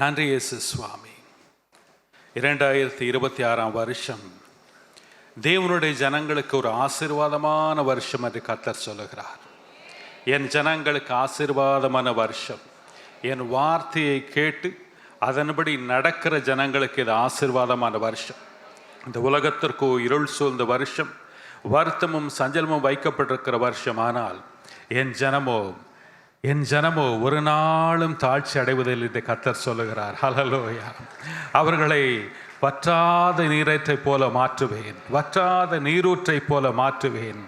நன்றி இயேசு சுவாமி. 2026 வருஷம் தேவனுடைய ஜனங்களுக்கு ஒரு ஆசீர்வாதமான வருஷம் என்று கர்த்தர் சொல்லுகிறார். என் ஜனங்களுக்கு ஆசீர்வாதமான வருஷம். என் வார்த்தையை கேட்டு அதன்படி நடக்கிற ஜனங்களுக்கு இது ஆசீர்வாதமான வருஷம். இந்த உலகத்திற்கு இருள் சூழ்ந்த வருஷம், வருத்தமும் சஞ்சலமும் வைக்கப்பட்டிருக்கிற வருஷம். ஆனால் என் ஜனமோ ஒரு நாளும் தாழ்ச்சி அடைவதில்லை என்று கர்த்தர் சொல்லுகிறார். ஹல்லேலூயா. அவர்களை வற்றாத நீரேற்றை போல மாற்றுவேன், வற்றாத நீரூற்றை போல மாற்றுவேன்.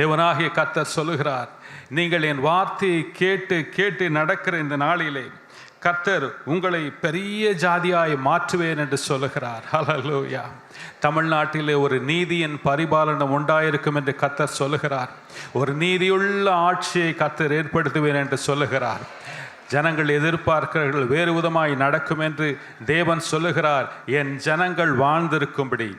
தேவனாகிய கர்த்தர் சொல்லுகிறார், நீங்கள் என் வார்த்தையை கேட்டு கேட்டு நடக்கிற இந்த நாளிலே கர்த்தர் உங்களை பெரிய ஜாதியாய் மாற்றுவேன் என்று சொல்லுகிறார். ஹல்லேலூயா. தமிழ்நாட்டிலே ஒரு நீதியின் பரிபாலனம் உண்டாயிருக்கும் என்று கர்த்தர் சொல்லுகிறார். ஒரு நீதியுள்ள ஆட்சியை கர்த்தர் ஏற்படுத்துவேன் என்று சொல்லுகிறார். ஜனங்கள் எதிர்பார்க்கிறார்கள், வேறு விதமாய் நடக்கும் என்று தேவன் சொல்லுகிறார். என் ஜனங்கள் வாழ்ந்திருக்கும்படி,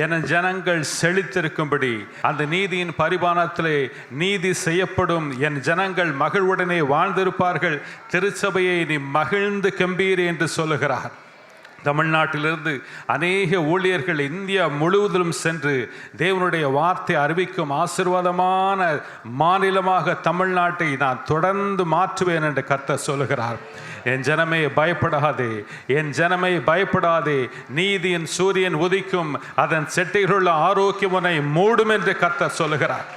என் ஜனங்கள் செழித்திருக்கும்படி, அந்த நீதியின் பரிபாலனத்திலே நீதி செய்யப்படும். என் ஜனங்கள் மகிழ்வுடனே வாழ்ந்திருப்பார்கள். திருச்சபையை நீ மகிழ்ந்து கம்பீர் என்று சொல்லுகிறார். தமிழ்நாட்டிலிருந்து அநேக ஊழியர்கள் இந்தியா முழுவதிலும் சென்று தேவனுடைய வார்த்தை அறிவிக்கும் ஆசீர்வாதமான மாநிலமாக தமிழ்நாட்டை நான் தொடர்ந்து மாற்றுவேன் என்று கர்த்தர் சொல்லுகிறார். என் ஜனமே பயப்படாதே, என் ஜனமே பயப்படாதே, நீதியின் சூரியன் உதிக்கும், அதன் செட்டைகளுள்ள ஆரோக்கியம் உன்னை மூடும் என்று கர்த்தர் சொல்லுகிறார்.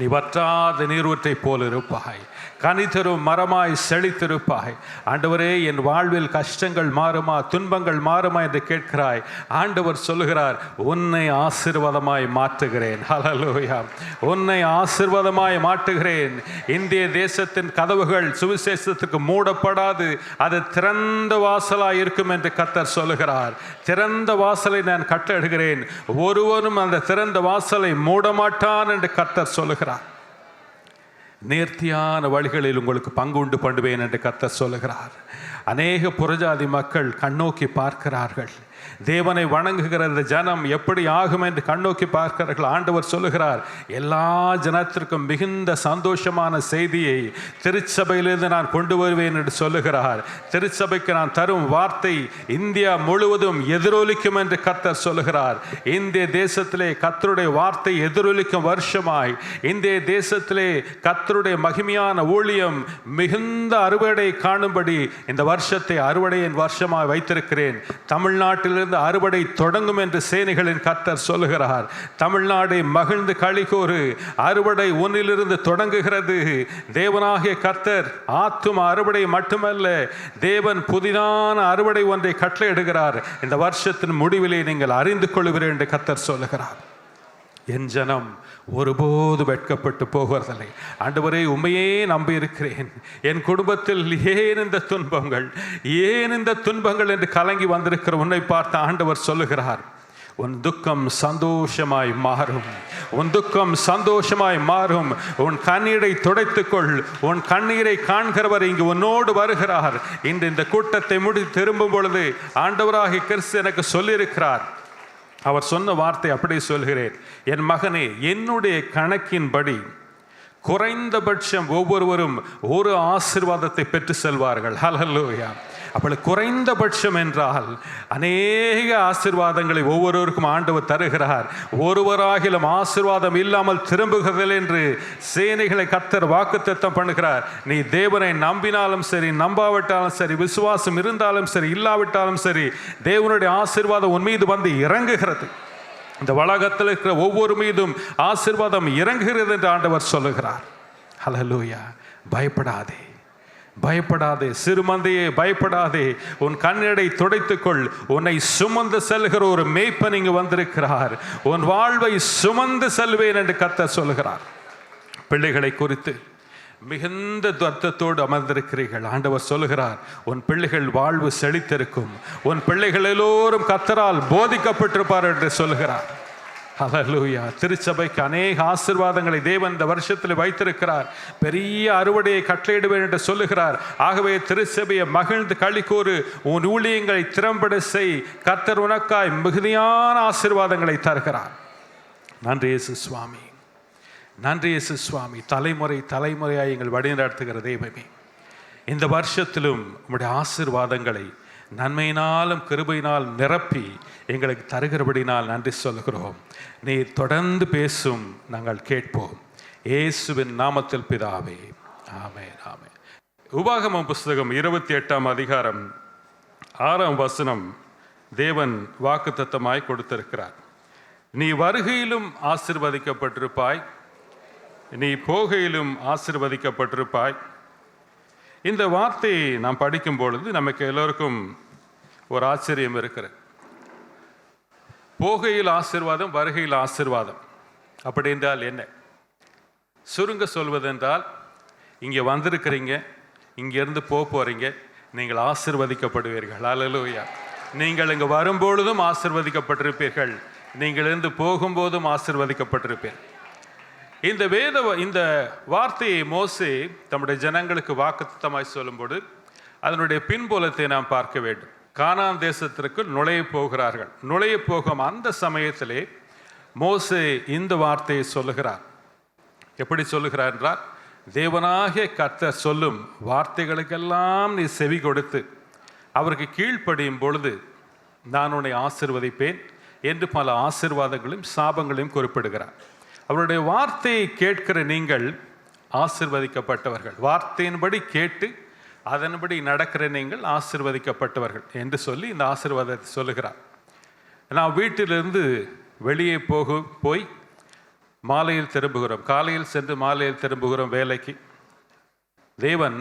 நீ வற்றாத நீரூற்றை போல் இருப்பாய், கனிதரும் மரமாய் செழித்திருப்பாய். ஆண்டவரே, என் வாழ்வில் கஷ்டங்கள் மாறுமா, துன்பங்கள் மாறுமா என்று கேட்கிறாய். ஆண்டவர் சொல்லுகிறார், உன்னை ஆசீர்வாதமாய் மாற்றுகிறேன். ஹல்லேலூயா. உன்னை ஆசீர்வாதமாய் மாற்றுகிறேன். இந்திய தேசத்தின் கதவுகள் சுவிசேஷத்துக்கு மூடப்படாது, அது திறந்த வாசலாய் இருக்கும் என்று கர்த்தர் சொல்லுகிறார். திறந்த வாசலை நான் கட்டளையிடுகிறேன், ஒருவரும் அந்த திறந்த வாசலை மூடமாட்டான் என்று கர்த்தர் சொல்லுகிறார். நேர்த்தியான வழிகளில் உங்களுக்கு பங்கு உண்டு பண்ணுவேன் என்று கர்த்தர் சொல்லுகிறார். அநேக புறஜாதி மக்கள் கண்ணோக்கி பார்க்கிறார்கள். தேவனை வணங்குகிற இந்த ஜனம் எப்படி ஆகும் என்று கண்ணோக்கி பார்க்கிறார்கள். ஆண்டவர் சொல்லுகிறார், எல்லா ஜனத்திற்கும் மிகுந்த சந்தோஷமான செய்தியை திருச்சபையிலிருந்து நான் கொண்டு வருவேன் என்று சொல்லுகிறார். திருச்சபைக்கு நான் தரும் வார்த்தை இந்தியா முழுவதும் எதிரொலிக்கும் என்று கர்த்தர் சொல்லுகிறார். இந்திய தேசத்திலே கர்த்தருடைய வார்த்தை எதிரொலிக்கும் வருஷமாய், இந்திய தேசத்திலே கர்த்தருடைய மகிமையான ஊழியம் மிகுந்த அறுவடை காணும்படி இந்த வருஷத்தை அறுவடையின் வருஷமாய் வைத்திருக்கிறேன். தமிழ்நாட்டிலிருந்து அறுவடை தொடங்கும் என்று சேனைகளின் கர்த்தர் சொல்லுகிறார். தமிழ்நாடை மகிழ்ந்து களிகூறு, அறுவடை உன்னிலிருந்து தொடங்குகிறது. தேவனாகிய கர்த்தர் ஆத்தும அறுவடை மட்டுமல்ல, தேவன் புதிதான அறுவடை ஒன்றை கட்டளையிடுகிறார். இந்த வருஷத்தின் முடிவிலே நீங்கள் அறிந்து கொள்கிறீர்கள் என்று கர்த்தர் சொல்லுகிறார். என் ஜனம் ஒருபோது வெட்கப்பட்டு போவதில்லை. ஆண்டவரே, உண்மையே நம்பி இருக்கிறேன். என் குடும்பத்தில் ஏன் இந்த துன்பங்கள், ஏன் இந்த துன்பங்கள் என்று கலங்கி வந்திருக்கிற உன்னை பார்த்து ஆண்டவர் சொல்லுகிறார், உன் துக்கம் சந்தோஷமாய் மாறும், உன் துக்கம் சந்தோஷமாய் மாறும். உன் கண்ணீரை துடைத்துக்கொள். உன் கண்ணீரை காண்கிறவர் இங்கு உன்னோடு வருகிறார். இன்று இந்த கூட்டத்தை முடி திரும்பும் பொழுது ஆண்டவராகிய கிறிஸ்து எனக்கு சொல்லியிருக்கிறார். அவர் சொன்ன வார்த்தை அப்படியே சொல்கிறேன். என் மகனே, என்னுடைய கணக்கின்படி குறைந்தபட்சம் ஒவ்வொருவரும் ஒரு ஆசீர்வாதத்தை பெற்று செல்வார்கள். ஹல்லேலூயா. அப்படி குறைந்தபட்சம் என்றால் அநேக ஆசீர்வாதங்களை ஒவ்வொருவருக்கும் ஆண்டவர் தருகிறார். ஒருவராகிலும் ஆசீர்வாதம் இல்லாமல் திரும்புகிறதில்லை என்று சேனைகளை கர்த்தர் வாக்குத்தத்தம் பண்ணுகிறார். நீ தேவனை நம்பினாலும் சரி, நம்பாவிட்டாலும் சரி, விசுவாசம் இருந்தாலும் சரி, இல்லாவிட்டாலும் சரி, தேவனுடைய ஆசீர்வாதம் உன் மீது வந்து இறங்குகிறது. இந்த வளாகத்தில் இருக்கிற ஒவ்வொரு மீதும் ஆசீர்வாதம் இறங்குகிறது என்று ஆண்டவர் சொல்லுகிறார். ஹல்லேலூயா. பயப்படாதே, பயப்படாதே சிறுமந்தையே, பயப்படாதே. உன் கண்ணீரை துடைத்துக்கொள். உன்னை சுமந்து செல்கிற ஒரு மேய்ப்பன் இங்கு வந்திருக்கிறார். உன் வாழ்வை சுமந்து செல்வேன் என்று கர்த்தர் சொல்லுகிறார். பிள்ளைகளை குறித்து மிகுந்த துர்த்தத்தோடு அமர்ந்திருக்கிறீர்கள். ஆண்டவர் சொல்லுகிறார், உன் பிள்ளைகள் வாழ்வு செழித்திருக்கும். உன் பிள்ளைகள் எல்லோரும் கர்த்தரால் போதிக்கப்பட்டிருப்பார் என்று சொல்லுகிறார். ஹல்லேலூயா. திருச்சபைக்கு அநேக ஆசீர்வாதங்களை தேவன் இந்த வருஷத்தில் வைத்திருக்கிறார். பெரிய அறுவடையை கட்டளையிடுவேன் என்று சொல்லுகிறார். ஆகவே திருச்சபையை மகிழ்ந்து களிக்கூறு, உன் ஊழியங்களை திறம்பட செய். கர்த்தர் உனக்காய் மிகுதியான ஆசீர்வாதங்களை தருகிறார். நன்றி இயேசு சுவாமி, நன்றி இயேசு சுவாமி. தலைமுறை தலைமுறையாய் எங்கள் வழிநடத்துகிற தெய்வமே, இந்த வருஷத்திலும் உம்முடைய ஆசீர்வாதங்களை நன்மையினாலும் கிருபையினால் நிரப்பி எங்களுக்கு தருகிறபடினால் நன்றி சொல்கிறோம். நீ தொடர்ந்து பேசும், நாங்கள் கேட்போம். இயேசுவின் நாமத்தில் பிதாவே, ஆமென், ஆமென். உபாகமம் புஸ்தகம் 28ஆம் அதிகாரம் 6ஆம் வசனம் தேவன் வாக்குத்தத்தமாய் கொடுத்திருக்கிறார். நீ வருகையிலும் ஆசீர்வதிக்கப்பட்டிருப்பாய், நீ போகையிலும் ஆசீர்வதிக்கப்பட்டிருப்பாய். இந்த வார்த்தையை நாம் படிக்கும் பொழுது நமக்கு எல்லோருக்கும் ஒரு ஆச்சரியம் இருக்கிறது. போகையில் ஆசீர்வாதம், வருகையில் ஆசீர்வாதம் அப்படி என்றால் என்ன? சுருங்க சொல்வதென்றால், இங்கே வந்திருக்கிறீங்க, இங்கேருந்து போகிறீங்க, நீங்கள் ஆசீர்வதிக்கப்படுவீர்கள். அல்லேலூயா. நீங்கள் இங்கே வரும்பொழுதும் ஆசீர்வதிக்கப்பட்டிருப்பீர்கள், நீங்கள் இருந்து போகும்போதும் ஆசீர்வதிக்கப்பட்டிருப்பீர்கள். இந்த வார்த்தையை மோசே தம்முடைய ஜனங்களுக்கு வாக்குத்தத்தமாய் சொல்லும்போது அதனுடைய பின்புலத்தை நாம் பார்க்க வேண்டும். கானான் தேசத்திற்கு நுழைய போகிறார்கள். நுழைய போகும் அந்த சமயத்திலே மோசே இந்த வார்த்தையை சொல்லுகிறார். எப்படி சொல்லுகிறார் என்றால், தேவனாகிய கர்த்தர் சொல்லும் வார்த்தைகளுக்கெல்லாம் நீ செவி கொடுத்து அவருக்கு கீழ்ப்படியும் பொழுது நான் உன்னை ஆசீர்வதிப்பேன் என்று பல ஆசீர்வாதங்களையும் சாபங்களையும் குறிப்பிடுகிறார். அவருடைய வார்த்தையை கேட்கிற நீங்கள் ஆசீர்வதிக்கப்பட்டவர்கள், வார்த்தையின்படி கேட்டு அதன்படி நடக்கிற நீங்கள் ஆசீர்வதிக்கப்பட்டவர்கள் என்று சொல்லி இந்த ஆசீர்வாதத்தை சொல்லுகிறார். நான் வீட்டிலிருந்து வெளியே போய் மாலையில் திரும்புகிறோம், காலையில் சென்று மாலையில் திரும்புகிறோம் வேலைக்கு. தேவன்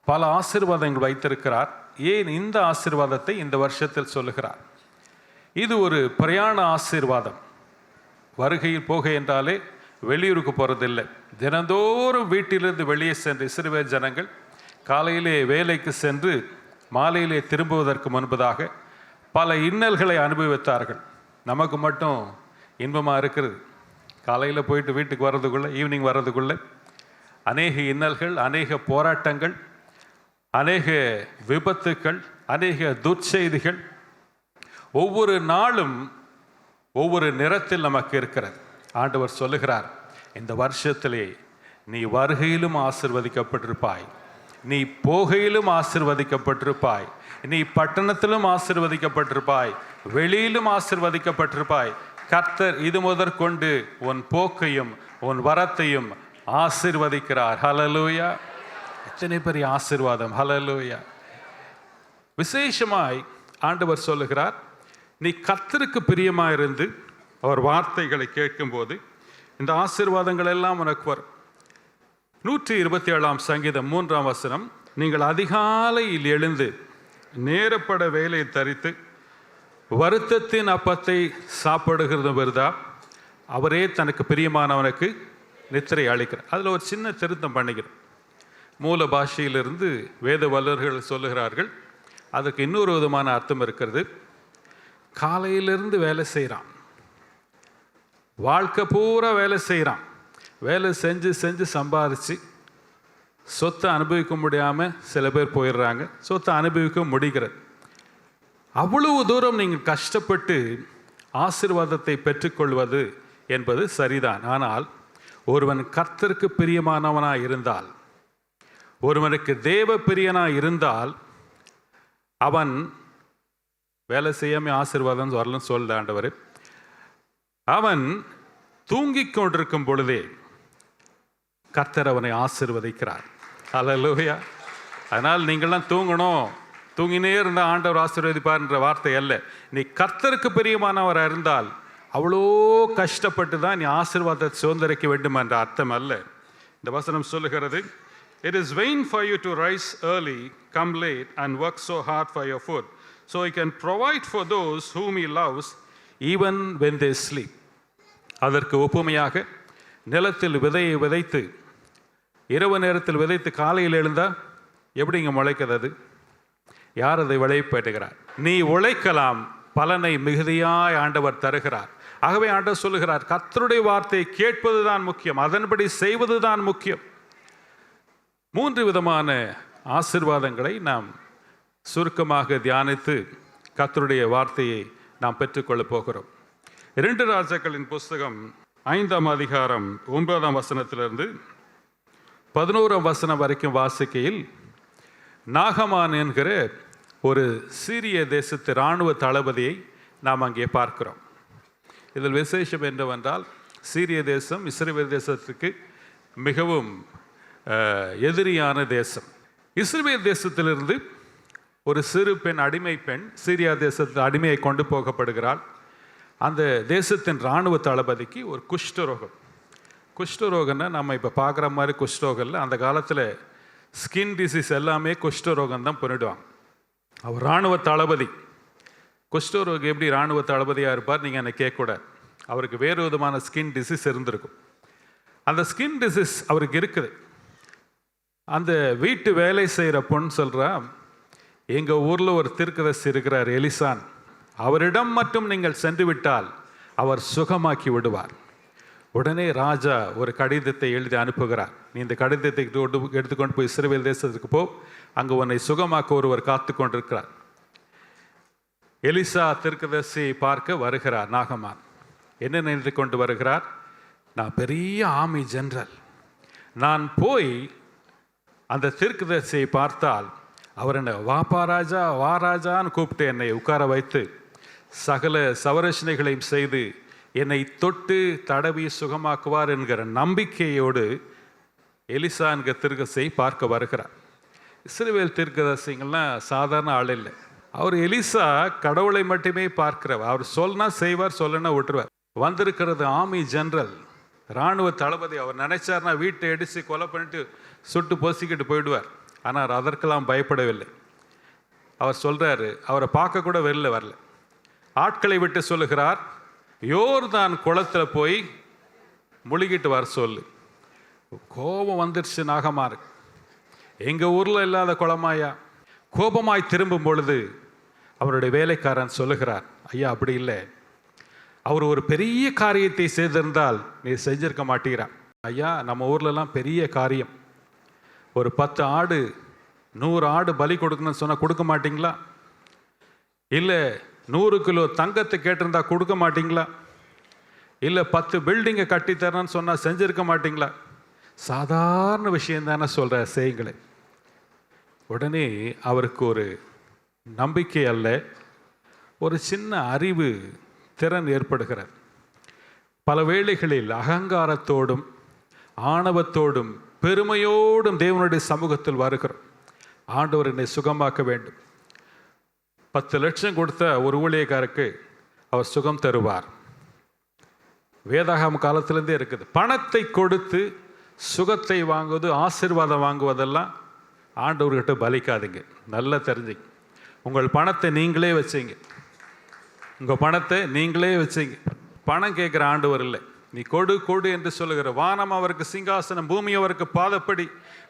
பல ஆசீர்வாதங்கள் வைத்திருக்கிறார். ஏன் இந்த ஆசீர்வாதத்தை இந்த வருஷத்தில் சொல்லுகிறார்? இது ஒரு பிரயாண ஆசீர்வாதம். வருகையில் போக என்றாலே வெளியூருக்கு போகிறதில்லை. தினந்தோறும் வீட்டிலிருந்து வெளியே சென்று இஸ்ரவேல் ஜனங்கள் காலையிலே வேலைக்கு சென்று மாலையிலே திரும்புவதற்கு முன்பதாக பல இன்னல்களை அனுபவித்தார்கள். நமக்கு மட்டும் இன்பமாக இருக்கிறது. காலையில் போயிட்டு வீட்டுக்கு வர்றதுக்குள்ளே, ஈவினிங் வர்றதுக்குள்ளே அநேக இன்னல்கள், அநேக போராட்டங்கள், அநேக விபத்துக்கள், அநேக துர்ச்செய்திகள் ஒவ்வொரு நாளும் ஒவ்வொரு நிறத்தில் நமக்கு இருக்கிறது. ஆண்டவர் சொல்லுகிறார், இந்த வருஷத்திலே நீ வருகையிலும் ஆசீர்வதிக்கப்பட்டிருப்பாய், நீ போகையிலும் ஆசீர்வதிக்கப்பட்டிருப்பாய், நீ பட்டணத்திலும் ஆசீர்வதிக்கப்பட்டிருப்பாய், வெளியிலும் ஆசீர்வதிக்கப்பட்டிருப்பாய். கர்த்தர் இது முதற்கொண்டு உன் போக்கையும் உன் வரத்தையும் ஆசீர்வதிக்கிறார். ஹல்லேலூயா. எத்தனை பெரிய ஆசீர்வாதம்! ஹல்லேலூயா. விசேஷமாய் ஆண்டவர் சொல்லுகிறார், நீ கர்த்தருக்கு பிரியமாயிருந்து அவர் வார்த்தைகளை கேட்கும்போது இந்த ஆசீர்வாதங்கள் எல்லாம் உனக்கு வரும். 127ஆம் சங்கீதம் 3ஆம் வசனம், நீங்கள் அதிகாலையில் எழுந்து நேரப்பட வேலை தரித்து வருத்தத்தின் அப்பத்தை சாப்பிடுகிறது வருதா, அவரே தனக்கு பிரியமானவனுக்கு நித்திரை அளிக்கிறார். அதில் ஒரு சின்ன திருத்தம் பண்ணிக்கிறோம். மூல பாஷையிலிருந்து வேத வல்லர்கள் சொல்லுகிறார்கள், அதுக்கு இன்னொரு விதமான அர்த்தம் இருக்கிறது. காலையிலிருந்து வேலை செய்கிறான், வாழ்க்கை பூரா வேலை செய்கிறான், வேலை செஞ்சு செஞ்சு சம்பாதிச்சு சொத்தை அனுபவிக்க முடியாமல் சில பேர் போயிடுறாங்க, சொத்தை அனுபவிக்க முடிகிறது. அவ்வளவு தூரம் நீங்கள் கஷ்டப்பட்டு ஆசீர்வாதத்தை பெற்றுக்கொள்வது என்பது சரிதான். ஆனால் ஒருவன் கர்த்தருக்கு பிரியமானவனாய் இருந்தால், ஒருவனுக்கு தேவ பிரியனாய் இருந்தால், அவன் வேலை செய்யாமல் ஆசீர்வாதம் வரலன்னு சொல்ல ஆண்டவர். அவன் தூங்கிக் கொண்டிருக்கும் பொழுதே கர்த்தர் அவனை ஆசீர்வதிக்கிறார். ஹல்லேலூயா. அதனால் நீங்கள்லாம் தூங்கணும், தூங்கினே இருந்தால் ஆண்டவர் ஆசீர்வதிப்பார் என்ற வார்த்தை அல்ல. நீ கர்த்தருக்கு பிரியமானவராக இருந்தால் அவ்வளோ கஷ்டப்பட்டு தான் நீ ஆசீர்வாதத்தை சுதந்திரிக்க வேண்டும் என்ற அர்த்தம் அல்ல. இந்த வசனம் சொல்லுகிறது, it is vain for you to rise early, come late and work so hard for your food, so he can provide for those whom he loves even when they sleep. அதற்கு ஒப்புமையாக நிலத்தில் விதையை விதைத்து இரவு நேரத்தில் விதைத்து காலையில் எழுந்தால் எப்படிங்க முளைக்கிறது? யார் அதை விளைவிப்பேற்றுகிறார்? நீ உழைக்கலாம், பலனை மிகுதியாய் ஆண்டவர் தருகிறார். ஆகவே ஆண்டவர் சொல்லுகிறார், கர்த்தருடைய வார்த்தையை கேட்பதுதான் முக்கியம், அதன்படி செய்வதுதான் முக்கியம். 3 விதமான ஆசீர்வாதங்களை நாம் சுருக்கமாக தியானித்து கர்த்தருடைய வார்த்தையை நாம் பெற்றுக்கொள்ளப் போகிறோம். 2 ராஜாக்களின் புஸ்தகம் 5ஆம் அதிகாரம் 9ஆம் வசனத்திலிருந்து 11ஆம் வசனம் வரைக்கும் வாசிக்கையில், நாகமான் என்கிற ஒரு சீரிய தேசத்து இராணுவ தளபதியை நாம் அங்கே பார்க்கிறோம். இதில் விசேஷம் என்னவென்றால், சீரிய தேசம் இஸ்ரவேல் தேசத்துக்கு மிகவும் எதிரியான தேசம். இஸ்ரவேல் தேசத்திலிருந்து ஒரு சிறு பெண், அடிமை பெண், சீரியா தேசத்தில் அடிமையை கொண்டு போகப்படுகிறாள். அந்த தேசத்தின் இராணுவ தளபதிக்கு ஒரு குஷ்டரோகம். குஷ்டரோகம்னா நம்ம இப்போ பார்க்குற மாதிரி குஷ்டரோகம் இல்லை. அந்த காலத்தில் ஸ்கின் டிசீஸ் எல்லாமே குஷ்டரோகம் தான் பண்ணிடுவாங்க. அவர் இராணுவ தளபதி. குஷ்டரோகம் எப்படி இராணுவ தளபதியாக இருப்பார் நீங்கள் என்னை கேட்கக்கூடாது. அவருக்கு வேறு விதமான ஸ்கின் டிசீஸ் இருந்திருக்கும். அந்த ஸ்கின் டிசீஸ் அவருக்கு இருக்குது. அந்த வீட்டு வேலை செய்கிற பொண்ணு சொல்கிறா, எங்கள் ஊரில் ஒரு தீர்க்கதரிசி இருக்கிறார் எலிசான், அவரிடம் மட்டும் நீங்கள் சென்று விட்டால் அவர் சுகமாக்கி விடுவார். உடனே ராஜா ஒரு கடிதத்தை எழுதி அனுப்புகிறார். நீ இந்த கடிதத்தை எடுத்துக்கொண்டு போய் இஸ்ரவேல் தேசத்துக்கு போ, அங்கு உன்னை சுகமாக்க ஒருவர் காத்து கொண்டிருக்கிறார். எலிசா தீர்க்கதரிசியை பார்க்க வருகிறார் நாகமான். என்ன நினைத்து கொண்டு வருகிறார்? நான் பெரிய ஆர்மி ஜெனரல், நான் போய் அந்த தீர்க்கதரிசியை பார்த்தால் அவர் என்ன வாப்பா ராஜா வா ராஜான்னு கூப்பிட்டு என்னை உட்கார வைத்து சகல சவரட்சணைகளையும் செய்து என்னை தொட்டு தடவி சுகமாக்குவார் என்கிற நம்பிக்கையோடு எலிசா என்கிற தீர்க்கதரிசியை பார்க்க வருகிறார். இஸ்ரவேல் தீர்க்கதரிசிங்கள்லாம் சாதாரண ஆள் இல்லை. அவர் எலிசா கடவுளை மட்டுமே பார்க்கிறவர். அவர் சொன்னா செய்வார், சொல்லனா விட்டுருவார். வந்திருக்கிறது ஆர்மி ஜெனரல், இராணுவ தளபதி. அவர் நினைச்சார்னா வீட்டை அடித்து கொலை பண்ணிட்டு சுட்டு பொசிக்கிட்டு போயிடுவார். ஆனால் அதற்கெல்லாம் பயப்படவில்லை. அவர் சொல்கிறாரு, அவரை பார்க்க கூட வெளில வரல. ஆட்களை விட்டு சொல்லுகிறார், யோர்தான் குளத்தில் போய் முழுகிட்டு வர சொல்லு. கோபம் வந்துருச்சு நாகமாரு. எங்கள் ஊரில் இல்லாத குளமாயா? கோபமாய் திரும்பும் பொழுது அவருடைய வேலைக்காரன் சொல்லுகிறார், ஐயா அப்படி இல்லை, அவர் ஒரு பெரிய காரியத்தை செய்திருந்தால் நீ செஞ்சிருக்க மாட்டீரா. ஐயா நம்ம ஊர்லலாம் பெரிய காரியம், ஒரு 10 ஆடு 100 ஆடு பலி கொடுக்கணும்னு சொன்னால் கொடுக்க மாட்டிங்களா? இல்லை 100 கிலோ தங்கத்தை கேட்டிருந்தா கொடுக்க மாட்டிங்களா? இல்லை 10 பில்டிங்கை கட்டித்தரேன்னு சொன்னால் செஞ்சுருக்க மாட்டிங்களா? சாதாரண விஷயம் தானே சொல்கிற, செய்யுங்களே. உடனே அவருக்கு ஒரு நம்பிக்கை அல்ல, ஒரு சின்ன அறிவு திறன் ஏற்படுகிறார். பல வேளைகளில் அகங்காரத்தோடும் ஆணவத்தோடும் பெருமையோடும் தேவனுடைய சமூகத்தில் வருகிறோம். ஆண்டவர் என்னை சுகமாக்க வேண்டும். 10 லட்சம் கொடுத்த ஒரு ஊழியக்காரருக்கு அவர் சுகம் தருவார். வேதாகம காலத்திலேருந்தே இருக்குது. பணத்தை கொடுத்து சுகத்தை வாங்குவது, ஆசீர்வாதம் வாங்குவதெல்லாம் ஆண்டவர்கிட்ட பலிக்காதீங்க. நல்லா தெரிஞ்சுங்க. உங்கள் பணத்தை நீங்களே வச்சிங்க. உங்கள் பணத்தை நீங்களே வச்சிங்க. பணம் கேட்குற ஆண்டவர் இல்லை. நீ கொடு கொடு என்று சொல்லுகிற. வானம் அவருக்கு சிங்காசனம், பூமி அவருக்கு பாதப்படி,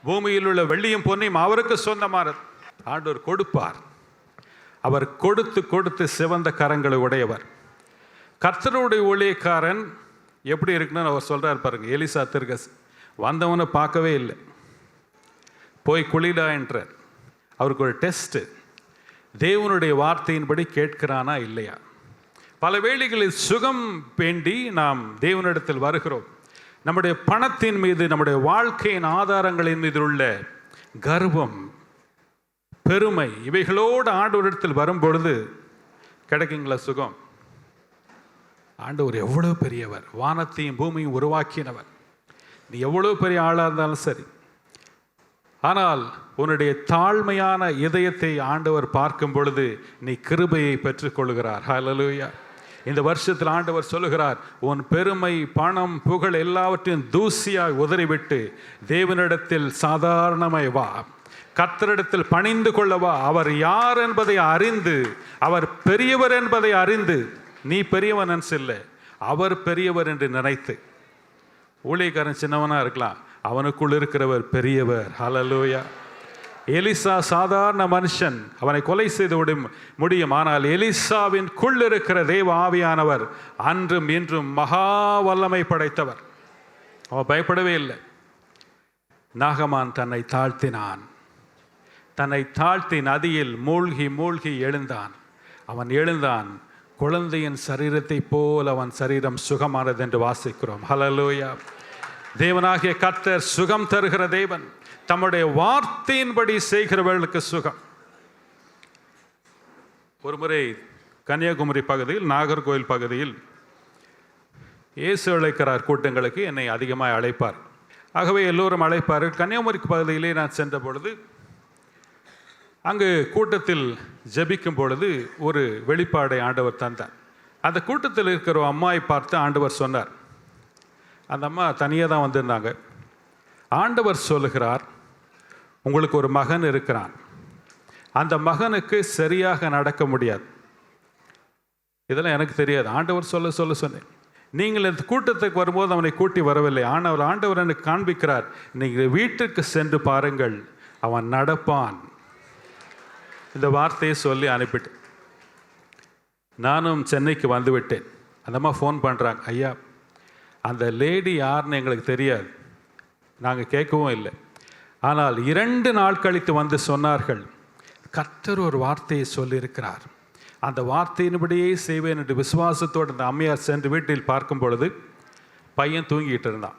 பூமியில் உள்ள வெள்ளியும் பொன்னியும் அவருக்கு சொந்தமானது. ஆண்டவர் கொடுப்பார். அவர் கொடுத்து கொடுத்து சிவந்த கரங்களை உடையவர். கர்த்தருடைய ஊழியக்காரன் எப்படி இருக்குன்னு அவர் சொல்கிறார் பாருங்க. எலிசா தீர்க்கதரிசி வந்தவனை பார்க்கவே இல்லை, போய் குளிடா என்றார். அவருக்கு ஒரு டெஸ்ட்டு, தேவனுடைய வார்த்தையின்படி கேட்கிறானா இல்லையா. பல வேளைகளில் சுகம் வேண்டி நாம் தேவனிடத்தில் வருகிறோம். நம்முடைய பணத்தின் மீது, நம்முடைய வாழ்க்கையின் ஆதாரங்களின் மீது உள்ள கர்வம், பெருமை, இவைகளோடு ஆண்டவரிடத்தில் வரும்பொழுது கிடைக்குங்களா சுகம்? ஆண்டவர் எவ்வளோ பெரியவர், வானத்தையும் பூமியும் உருவாக்கினவர். நீ எவ்வளோ பெரிய ஆளாக இருந்தாலும் சரி, ஆனால் உன்னுடைய தாழ்மையான இதயத்தை ஆண்டவர் பார்க்கும் பொழுது நீ கிருபையை பெற்றுக்கொள்கிறார். ஹல்லேலூயா. இந்த வருஷத்தில் ஆண்டவர் சொல்லுகிறார், உன் பெருமை, பணம், புகழ் எல்லாவற்றையும் தூசியாய் உதறிவிட்டு தேவனிடத்தில் சாதாரணமாய் வா, கர்த்தரிடத்தில் பணிந்து கொள்ளவா. அவர் யார் என்பதை அறிந்து, அவர் பெரியவர் என்பதை அறிந்து, நீ பெரியவன் இல்லை, அவர் பெரியவர் என்று நினைத்து. ஊழியக்காரன் சின்னவனா இருக்கலாம், அவனுக்குள் இருக்கிறவர் பெரியவர். ஹல்லேலூயா. எலிசா சாதாரண மனுஷன், அவனை கொலை செய்து முடியும். ஆனால் எலிசாவின்குள் இருக்கிற தேவ ஆவியானவர் அன்றும் இன்றும் மகா வல்லமை படைத்தவர். அவன் பயப்படவே இல்லை. நாகமான் தன்னை தாழ்த்தினான். தன்னை தாழ்த்தி நதியில் மூழ்கி மூழ்கி எழுந்தான். அவன் எழுந்தான். குழந்தையின் சரீரத்தை போல் அவன் சரீரம் சுகமானது என்று வாசிக்கிறோம். ஹல்லேலூயா. தேவனாகிய கர்த்தர் சுகம் தருகிற தேவன். தம்முடைய வார்த்தையின்படி செய்கிறவர்களுக்கு சுகம். ஒரு முறை கன்னியாகுமரி பகுதியில், நாகர்கோவில் பகுதியில் இயேசு அழைக்கிறார் கூட்டங்களுக்கு என்னை அதிகமாக அழைப்பார். ஆகவே எல்லோரும் அழைப்பார்கள். கன்னியாகுமரி பகுதியிலே நான் சென்ற பொழுது அங்கு கூட்டத்தில் ஜெபிக்கும் பொழுது ஒரு வெளிப்பாடை ஆண்டவர் தந்தார். அந்த கூட்டத்தில் இருக்கிற ஒரு அம்மாவை பார்த்து ஆண்டவர் சொன்னார். அந்த அம்மா தனியாக தான் வந்திருந்தாங்க. ஆண்டவர் சொல்லுகிறார், உங்களுக்கு ஒரு மகன் இருக்கிறான், அந்த மகனுக்கு சரியாக நடக்க முடியாது. இதெல்லாம் எனக்கு தெரியாது, ஆண்டவர் சொல்ல சொன்னேன். நீங்கள் இந்த கூட்டத்துக்கு வரும்போது அவனை கூட்டி வரவில்லை, ஆனால் ஆண்டவர் எனக்கு காண்பிக்கிறார், நீங்கள் வீட்டுக்கு சென்று பாருங்கள், அவன் நடப்பான். இந்த வார்த்தையை சொல்லி அனுப்பிட்டேன். நானும் சென்னைக்கு வந்து விட்டேன். அந்த அம்மா ஃபோன் பண்ணுறாங்க, ஐயா அந்த லேடி யாருன்னு எங்களுக்கு தெரியாது, நாங்கள் கேட்கவும் இல்லை. ஆனால் 2 நாள் கழித்து வந்து சொன்னார்கள், கர்த்தர் ஒரு வார்த்தையை சொல்லியிருக்கிறார், அந்த வார்த்தையின்படியே செய்வேன் என்று விசுவாசத்தோடு அந்த அம்மையார் சென்று வீட்டில் பார்க்கும் பொழுது பையன் தூங்கிட்டு இருந்தான்.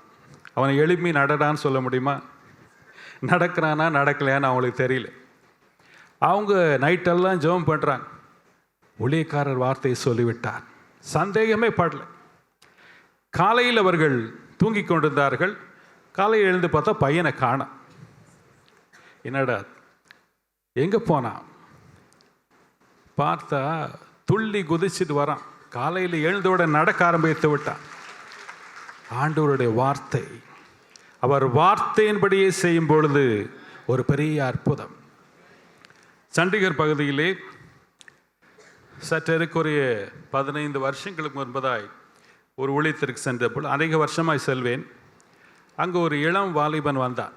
அவனை எழுப்பி நடடான்னு சொல்ல முடியுமா? நடக்கிறானா நடக்கலையான்னு அவங்களுக்கு தெரியல. அவங்க நைட்டெல்லாம் ஜெபம் பண்ணுறாங்க. ஊழியக்காரர் வார்த்தையை சொல்லிவிட்டார், சந்தேகமே படல. காலையில் அவர்கள் தூங்கி கொண்டிருந்தார்கள். காலையில் எழுந்து பார்த்தா பையனை காணோம். என்னடா எங்கே போனான்? பார்த்தா துள்ளி குதிச்சுட்டு வரான். காலையில் எழுந்தோட நடக்க ஆரம்பித்து விட்டான். ஆண்டவருடைய வார்த்தை, அவர் வார்த்தையின்படியே செய்யும் பொழுது ஒரு பெரிய அற்புதம். சண்டிகர் பகுதியிலே சற்றேறக்குறைய 15 வருஷங்களுக்கு முன்பதாய் ஒரு ஊழியத்திற்கு சென்ற பொழுது, அநேக வருஷமாய் செல்வேன். அங்கே ஒரு இளம் வாலிபன் வந்தான்.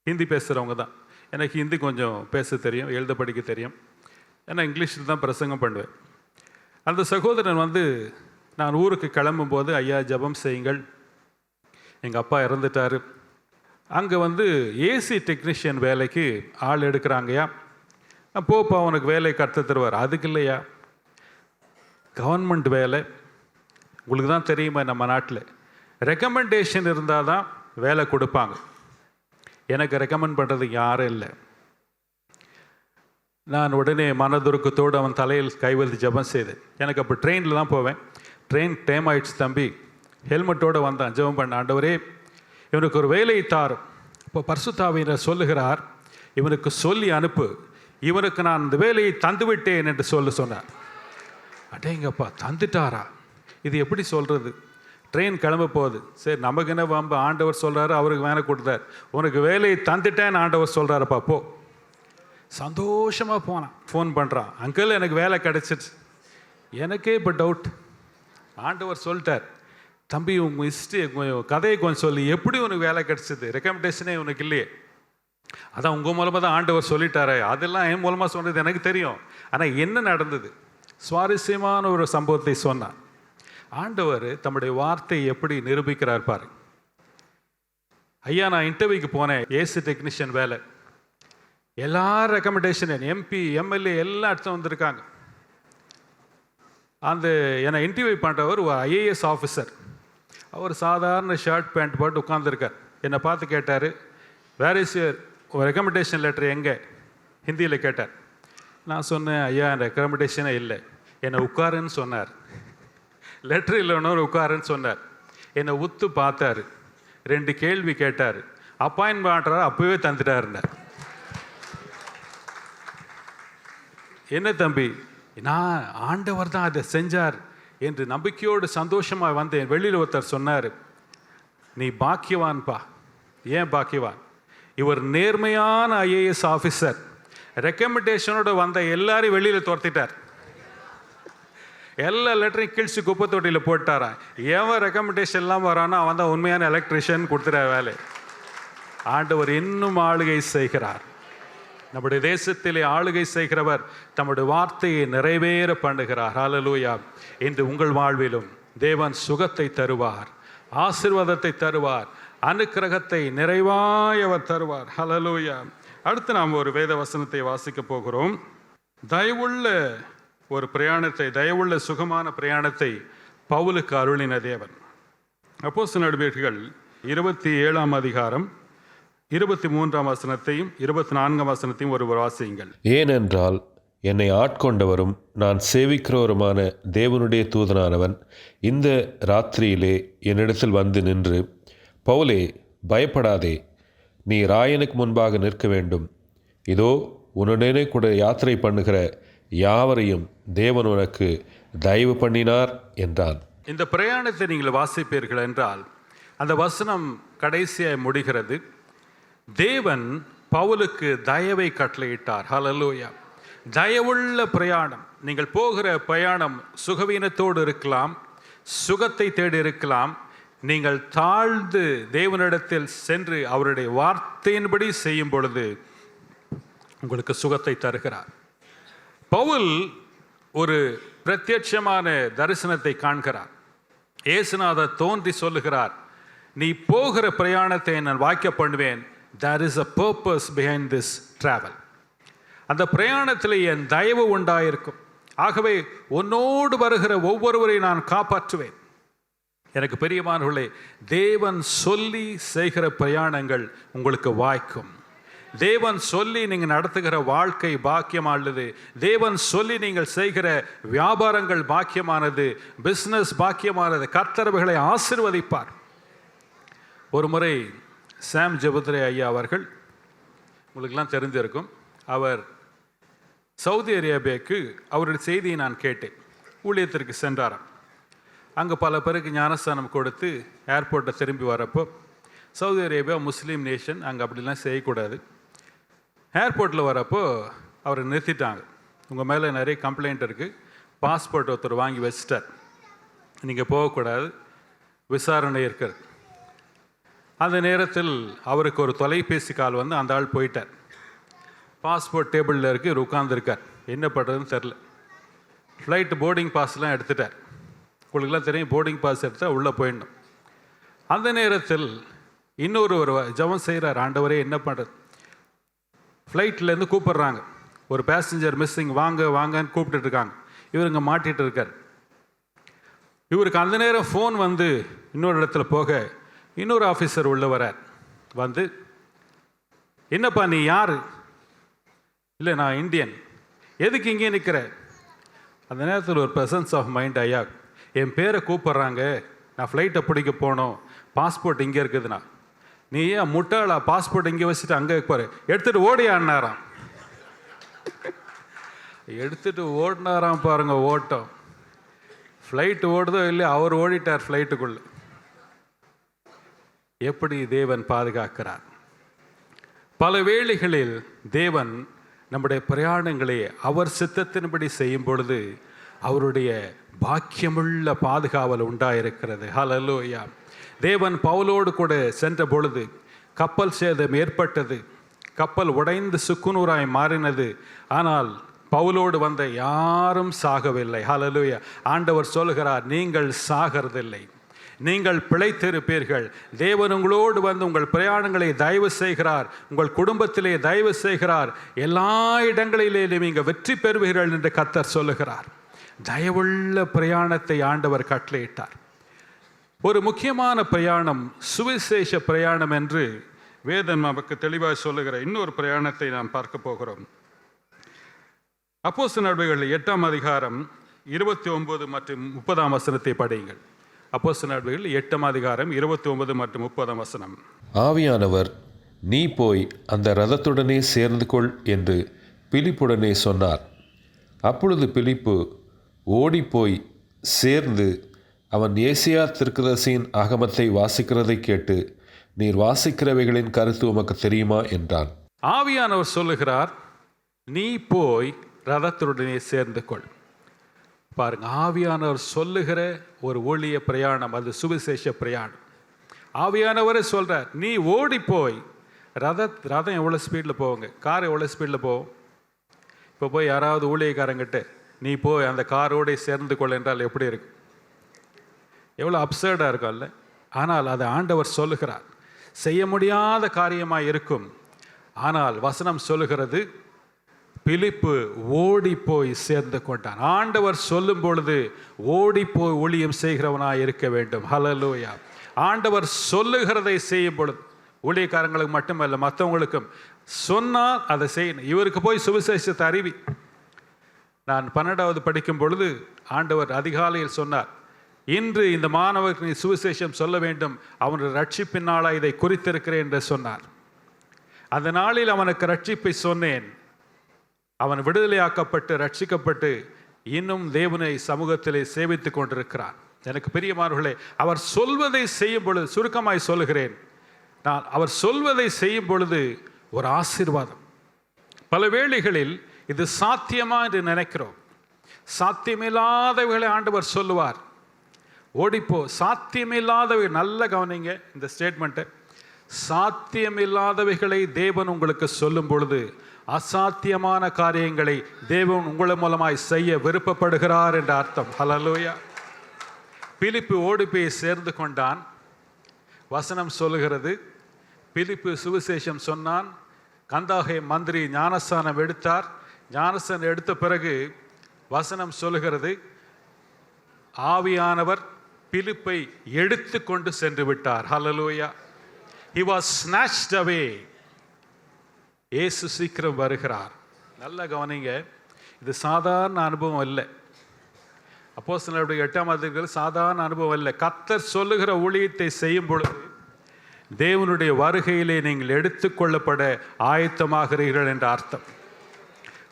ஹிந்தி பேசுகிறவங்க தான். எனக்கு ஹிந்தி கொஞ்சம் பேச தெரியும், எழுத படிக்க தெரியும். ஏன்னா இங்கிலீஷில் தான் பிரசங்கம் பண்ணுவேன். அந்த சகோதரன் வந்து, நான் ஊருக்கு கிளம்பும்போது, ஐயா ஜெபம் செய்யுங்கள், எங்கள் அப்பா இறந்துட்டார், அங்கே வந்து ஏசி டெக்னீஷியன் வேலைக்கு ஆள் எடுக்கிறாங்கய்யா, போப்பா உனக்கு வேலை கற்று தருவார். அதுக்கு இல்லையா, கவர்மெண்ட் வேலை, உங்களுக்கு தான் தெரியுமா நம்ம நாட்டில் ரெக்கமெண்டேஷன் இருந்தால் தான் வேலை கொடுப்பாங்க. எனக்கு ரெக்கமெண்ட் பண்ணுறதுக்கு யாரும் இல்லை. நான் உடனே மனதுருக்கத்தோடு அவன் தலையில் கைவெழுதி ஜெபம் செய்தேன். எனக்கு அப்போ ட்ரெயினில் தான் போவேன். ட்ரெயின் டைம் ஆயிடுச்சு தம்பி. ஹெல்மெட்டோடு வந்தான், ஜெபம் பண்ண, ஆண்டவரே இவனுக்கு ஒரு வேலையை தாரும். இப்போ பரிசுத்த ஆவியானவர் சொல்லுகிறார், இவனுக்கு சொல்லி அனுப்பு, இவனுக்கு நான் இந்த வேலையை தந்துவிட்டேன் என்று சொன்னார். அடேங்கப்பா, தந்துட்டாரா? இது எப்படி சொல்கிறது? ட்ரெயின் கிளம்ப போகுது. சரி, நமக்கு என்ன வம்பு, ஆண்டவர் சொல்கிறாரு, அவருக்கு வேலை கொடுத்தார், உனக்கு வேலையை தந்துட்டேன்னு ஆண்டவர் சொல்கிறாருப்பா, போ. சந்தோஷமாக போனான். ஃபோன் பண்ணுறான், அங்கிள் எனக்கு வேலை கிடச்சிருச்சு. எனக்கே இப்போ டவுட். ஆண்டவர் சொல்லிட்டார், தம்பி உங்கள் ஹிஸ்ட்ரி கதையை கொஞ்சம் சொல்லி, எப்படி உனக்கு வேலை கிடச்சிது? ரெக்கமெண்டேஷனே உனக்கு இல்லையே. அதான் உங்கள் மூலமாக தான் ஆண்டவர் சொல்லிட்டாரே. அதெல்லாம் என் மூலமாக சொன்னது எனக்கு தெரியும். ஆனால் என்ன நடந்தது? சுவாரஸ்யமான ஒரு சம்பவத்தை சொன்னான். ஆண்டவர் தம்முடைய வார்த்தையை எப்படி நிரூபிக்கிறார் பாரு. ஐயா நான் இன்டர்வியூக்கு போனேன், ஏசி டெக்னீஷியன் வேலை. எல்லா ரெக்கமெண்டேஷன், எம்பி எம்எல்ஏ எல்லாம் எடுத்து வந்திருக்காங்க. அந்த என்னை இன்டர்வியூ பண்ணுறவர் ஒரு ஐஏஎஸ் ஆஃபீஸர். அவர் சாதாரண ஷர்ட் பேண்ட் போட்டு உட்காந்துருக்கார். என்னை பார்த்து கேட்டார், where is your recommendation letter எங்கே? ஹிந்தியில் கேட்டார். நான் சொன்னேன், ஐயா ரெக்கமெண்டேஷனே இல்லை, என்னை உட்காருன்னு சொன்னார். லெட்ரு இல்லைன்னு உட்காருன்னு சொன்னார். என்னை உத்து பார்த்தார், 2 கேள்வி கேட்டார், அப்பாயின்மெண்ட் பண்ணுறாரு, அப்போவே தந்துட்டாருன்னார். என்ன தம்பி, நான் ஆண்டவர் தான் அதை செஞ்சார் என்று நம்பிக்கையோடு சந்தோஷமாக வந்தேன். வெளியில் ஒருத்தர் சொன்னார், நீ பாக்கியவான்பா. ஏன் பாக்கியவான்? இவர் நேர்மையான ஐஏஎஸ் ஆஃபீஸர், ரெக்கமெண்டேஷனோடு வந்த எல்லாரையும் வெளியில் துரத்திட்டார். எல்லா லெட்டரையும் கிழிச்சு குப்பை தொட்டியில் போட்டாரான். எவன் ரெக்கமெண்டேஷன் இல்லாமல் வரானோ அவன் தான் உண்மையான எலக்ட்ரிஷியன் கொடுத்துறார் வேலை. ஆண்டவர் இன்னும் ஆளுகை செய்கிறார். நம்முடைய தேசத்திலே ஆளுகை செய்கிறவர் தம்முடைய வார்த்தையை நிறைவேற பண்ணுகிறார். ஹல்லேலூயா. இன்று உங்கள் வாழ்விலும் தேவன் சுகத்தை தருவார், ஆசீர்வாதத்தை தருவார், அனுக்கிரகத்தை நிறைவாய் அவர் தருவார். ஹல்லேலூயா. அடுத்து நாம் ஒரு வேத வசனத்தை வாசிக்க போகிறோம். தயவுள்ள ஒரு பிரயாணத்தை, தயவுள்ள சுகமான பிரயாணத்தை பவுலுக்கு அருளின தேவன். அப்போஸ்தலர் நடவடிக்கைகள் 27ஆம் அதிகாரம் 23ஆம் வசனத்தையும் 24ஆம் வசனத்தையும் ஒருவர் வாசியுங்கள். ஏனென்றால் என்னை ஆட்கொண்டவரும் நான் சேவிக்கிறவருமான தேவனுடைய தூதனானவன் இந்த ராத்திரியிலே என்னிடத்தில் வந்து நின்று, பவுலே, பயப்படாதே, நீ ராயனுக்கு முன்பாக நிற்க வேண்டும். இதோ உன்னுடனே கூட யாத்திரை பண்ணுகிற யாவரையும் தேவன் உனக்கு தயவு பண்ணினார் என்றான். இந்த பிரயாணத்தை நீங்கள் வாசிப்பீர்கள் என்றால் அந்த வசனம் கடைசியாய் முடிகிறது. தேவன் பவுலுக்கு தயவை கட்டளையிட்டார். ஹல்லேலூயா. தயவுள்ள பிரயாணம். நீங்கள் போகிற பிரயாணம் சுகவீனத்தோடு இருக்கலாம், சுகத்தை தேடி இருக்கலாம். நீங்கள் தாழ்ந்து தேவனிடத்தில் சென்று அவருடைய வார்த்தையின்படி செய்யும் பொழுது உங்களுக்கு சுகத்தை தருகிறார். பவுல் ஒரு பிரத்யட்சமான தரிசனத்தை காண்கிறார். இயேசுநாதர் தோன்றி சொல்லுகிறார், நீ போகிற பிரயாணத்தை நான் வாய்க்க பண்ணுவேன். There is a purpose behind this travel. அந்த பிரயாணத்தில் என் தயவு உண்டாயிருக்கும். ஆகவே உன்னோடு வருகிற ஒவ்வொருவரை நான் காப்பாற்றுவேன். எனக்கு பிரியமானவர்களே, தேவன் சொல்லி செய்கிற பிரயாணங்கள் உங்களுக்கு வாய்க்கும். தேவன் சொல்லி நீங்கள் நடத்துகிற வாழ்க்கை பாக்கியமானது. தேவன் சொல்லி நீங்கள் செய்கிற வியாபாரங்கள் பாக்கியமானது, பிஸ்னஸ் பாக்கியமானது. கர்த்தர்களை ஆசீர்வதிப்பார். ஒரு முறை சாம் ஜெபத்ரே ஐயா அவர்கள், உங்களுக்கெல்லாம் தெரிஞ்சிருக்கும், அவர் சவுதி அரேபியாவுக்கு அவருடைய செய்தியை நான் கேட்டேன். ஊழியத்திற்கு சென்றாராம். அங்கே பல பேருக்கு ஞானஸ்தானம் கொடுத்து ஏர்போர்ட்டை திரும்பி வரப்போ, சவுதி அரேபியா முஸ்லீம் நேஷன், அங்கே அப்படிலாம் செய்யக்கூடாது. ஏர்போர்ட்டில் வரப்போ அவரை நிறுத்திட்டாங்க. உங்கள் மேலே நிறைய கம்ப்ளைண்ட் இருக்குது, பாஸ்போர்ட் ஒருத்தர் வாங்கி வச்சிட்டார், நீங்கள் போகக்கூடாது, விசாரணை இருக்கிறது. அந்த நேரத்தில் அவருக்கு ஒரு தொலைபேசி கால் வந்து அந்த ஆள் போயிட்டார். பாஸ்போர்ட் டேபிளில் இருக்குது, இவர் உட்கார்ந்துருக்கார். என்ன பண்ணுறதுன்னு தெரில. ஃப்ளைட்டு போர்டிங் பாஸ்லாம் எடுத்துட்டார். உங்களுக்குலாம் தெரியும், போர்டிங் பாஸ் எடுத்தால் உள்ளே போயிடணும். அந்த நேரத்தில் இன்னொரு ஜெபம் செய்கிறார், ஆண்டவரே என்ன பண்ணுறது. ஃப்ளைட்லேருந்து கூப்பிட்றாங்க, ஒரு பேசஞ்சர் மிஸ்ஸிங், வாங்க வாங்கன்னு கூப்பிட்டுட்டு இருக்காங்க. இவர் இங்கே மாட்டிகிட்டு இருக்கார். இவருக்கு அந்த நேரம் ஃபோன் வந்து இன்னொரு இடத்துல போக, இன்னொரு ஆஃபீஸர் உள்ள வரார். வந்து, என்னப்பா நீ யார்? இல்லை, நான் இந்தியன். எதுக்கு இங்கே நிற்கிற? அந்த நேரத்தில் ஒரு ப்ரெசன்ஸ் ஆஃப் மைண்ட், ஐயா என் பேரை கூப்பிட்றாங்க, நான் ஃப்ளைட்டை பிடிக்க போனோம், பாஸ்போர்ட் இங்கே இருக்குதுண்ணா. நீ ஏன் முட்டாளா, பாஸ்போர்ட் இங்கே வச்சுட்டு அங்கே போகிற, எடுத்துகிட்டு ஓடியான்னாராம். எடுத்துகிட்டு ஓடினாராம் பாருங்க. ஓட்டம், ஃப்ளைட்டு ஓடுதோ இல்லையா, அவர் ஓடிட்டார் ஃப்ளைட்டுக்குள்ளே. எப்படி தேவன் பாதுகாக்கிறார். பல வேளைகளில் தேவன் நம்முடைய பிரயாணங்களை அவர் சித்தத்தின்படி செய்யும் பொழுது அவருடைய பாக்கியமுள்ள பாதுகாவல் உண்டாயிருக்கிறது. ஹல்லேலூயா. தேவன் பவுலோடு கூட சென்ற பொழுது கப்பல் சேதம் ஏற்பட்டது, கப்பல் உடைந்து சுக்குநூறாய் மாறினது. ஆனால் பவுலோடு வந்த யாரும் சாகவில்லை. ஹல்லேலூயா. ஆண்டவர் சொல்கிறார், நீங்கள் சாகிறதில்லை, நீங்கள் பிழைத்திருப்பீர்கள். தேவன் உங்களோடு வந்து உங்கள் பிரயாணங்களை தயவு செய்கிறார், உங்கள் குடும்பத்திலே தயவு செய்கிறார், எல்லா இடங்களிலே நீங்கள் வெற்றி பெறுவீர்கள் என்று கர்த்தர் சொல்லுகிறார். தயவுள்ள பிரயாணத்தை ஆண்டவர் கட்டளையிட்டார். ஒரு முக்கியமான பிரயாணம் சுவிசேஷ பிரயாணம் என்று வேதம் நமக்கு தெளிவாக சொல்லுகிற இன்னொரு பிரயாணத்தை நாம் பார்க்க போகிறோம். அப்போஸ்தலர் நடவடிக்கைகள் 8ஆம் அதிகாரம் 29 மற்றும் 30ஆம் வசனத்தை படியுங்கள். அப்போஸ்தலர் நடவடிக்கைகள் 8ஆம் அதிகாரம் 29 மற்றும் 30ஆம் வசனம். ஆவியானவர், நீ போய் அந்த ரதத்துடனே சேர்ந்து கொள் என்று பிலிப்புடனே சொன்னார். அப்பொழுது பிலிப்பு ஓடிப்போய் சேர்ந்து அவன் ஏசியா தீர்க்கதரிசியின் ஆகமத்தை வாசிக்கிறதை கேட்டு, நீர் வாசிக்கிறவைகளின் கருத்து உமக்கு தெரியுமா என்றான். ஆவியானவர் சொல்லுகிறார், நீ போய் ரதத்துடனே சேர்ந்து கொள். பாருங்க, ஆவியானவர் சொல்லுகிற ஒரு ஊழிய பிரயாணம், அது சுவிசேஷ பிரயாணம். ஆவியானவரே சொல்றார், நீ ஓடி போய் ரதம் எவ்வளோ ஸ்பீடில் போவோங்க, கார் எவ்வளோ ஸ்பீடில் போவோம். இப்போ போய் யாராவது ஊழியக்காரங்கிட்ட நீ போய் அந்த காரோட சேர்ந்து கொள் என்றால் எப்படி இருக்கும்? எவ்வளோ அப்சர்டாக இருக்கும்ல. ஆனால் அதை ஆண்டவர் சொல்லுகிறார். செய்ய முடியாத காரியமாக இருக்கும். ஆனால் வசனம் சொல்லுகிறது, பிலிப்பு ஓடி போய் சேர்ந்து கொண்டான். ஆண்டவர் சொல்லும் பொழுது ஓடி போய் ஊழியம் செய்கிறவனாக இருக்க வேண்டும். ஹல்லேலூயா. ஆண்டவர் சொல்லுகிறதை செய்யும் பொழுது, ஊழியக்காரங்களுக்கு மட்டுமல்ல மற்றவங்களுக்கும் சொன்னால் அதை செய்யணும். இவருக்கு போய் சுவிசேஷத்தை அறிவி, நான் 12வது படிக்கும் பொழுது ஆண்டவர் அதிகாலையில் சொன்னார், இன்று இந்த மாணவருக்கு நீ சுவிசேஷம் சொல்ல வேண்டும், அவனுடைய ரட்சிப்பின் நாளாக இதை குறித்திருக்கிறேன் என்று சொன்னார். அந்த நாளில் அவனுக்கு ரட்சிப்பை சொன்னேன். அவன் விடுதலையாக்கப்பட்டு ரட்சிக்கப்பட்டு இன்னும் தேவனை சமூகத்திலே சேவித்து கொண்டிருக்கிறான். எனக்கு பிரியமானவர்களே, அவர் சொல்வதை செய்யும் பொழுது, சுருக்கமாய் சொல்லுகிறேன், நான் அவர் சொல்வதை செய்யும் பொழுது ஒரு ஆசீர்வாதம். பல வேளைகளில் இது சாத்தியமா என்று நினைக்கிறோம். சாத்தியமில்லாதவைகளை ஆண்டவர் சொல்லுவார், ஓடிப்போ. சாத்தியமில்லாதவை, நல்ல கவனிங்க இந்த ஸ்டேட்மெண்ட்டை. சாத்தியமில்லாதவைகளை தேவன் உங்களுக்கு சொல்லும் பொழுது அசாத்தியமான காரியங்களை தேவன் உங்களை மூலமாய் செய்ய விருப்பப்படுகிறார் என்ற அர்த்தம். ஹல்லேலூயா. பிலிப்பு ஓடி போய் சேர்ந்து கொண்டான். வசனம் சொல்லுகிறது, பிலிப்பு சுவிசேஷம் சொன்னான். கந்தாகே மந்திரி ஞானஸ்தானம் எடுத்தார். ஞானஸ்தானம் எடுத்த பிறகு வசனம் சொல்லுகிறது, ஆவியானவர் பிலிப்பை எடுத்து கொண்டு சென்று விட்டார். ஹல்லேலூயா. He was snatched away. இயேசு சீக்கிரம் வருகிறார். நல்ல கவனிங்க, இது சாதாரண அனுபவம் இல்லை. அப்போஸ்தலர்களுடைய 8ஆம் அதிகாரத்தில் சாதாரண அனுபவம் இல்லை. கர்த்தர் சொல்லுகிற ஊழியத்தை செய்யும் பொழுது தேவனுடைய வருகையிலே நீங்கள் எடுத்துக்கொள்ளப்பட ஆயத்தமாகிறீர்கள் என்ற அர்த்தம்.